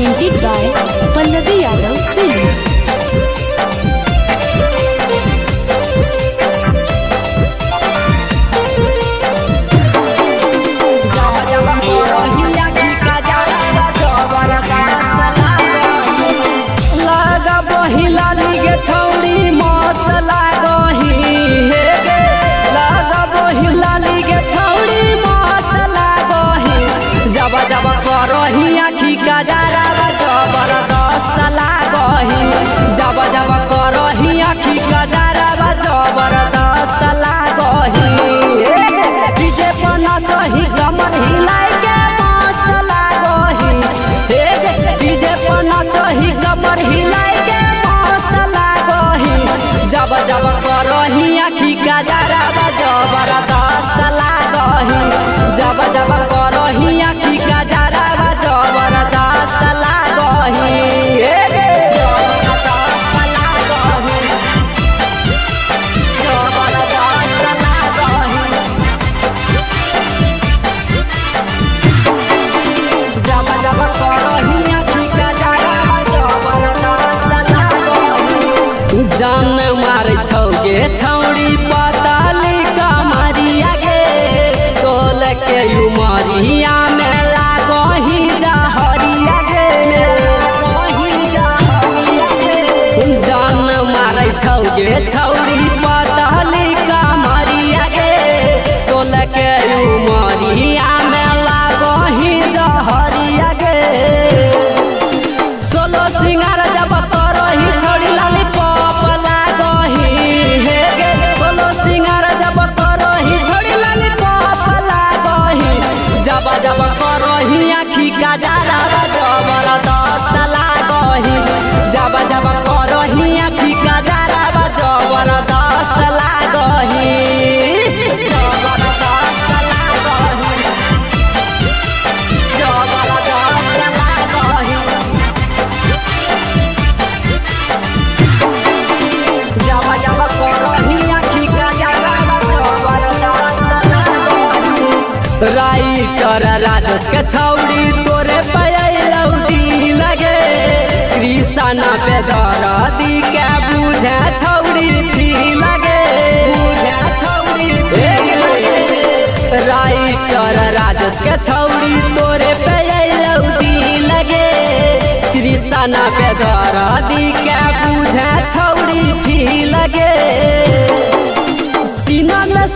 presented by Pallavi Yadav Films. जबरदस्त लागही जब जब करही आखी गजरवा जबरदस्त लागही डीजे पर नचही कमर हिलाई के मस्त लागही डीजे पर नचही कमर हिलाई के मस्त लागही जब जब करही आखी गजरवा जबरदस्त लागही जब जब करही आखी गजरवा जबरदस्त लागही जान मारे छौगे छौड़ी पताली कमरिया गे तोल के उमरिया में लागही जहरिया गे जान मारे छौगे छौड़ी पताली कमरिया गे तोल के उमरिया में लागही जहरिया गे सोलो सिंगार जब करही छोड़ी लाली जब करही आखी गजरवा जबरदस्त लागही जब जब करही आखी गजरवा जबरदस्त लागही जबरदस्त लागही जबरदस्त लागही जब जब करही आखी गजरवा जबरदस्त लागही राइटर राजेश के छौड़ी तोरे पैलौटी लगे कृष्ण पे दरदी के बुझे छौड़ी थी लगे बुझे छौड़ी राइटर राजेश के छौड़ी तोरे पैलौटी लगे कृष्ण पे दरदी के बुझे छौड़ी थी लगे सीना में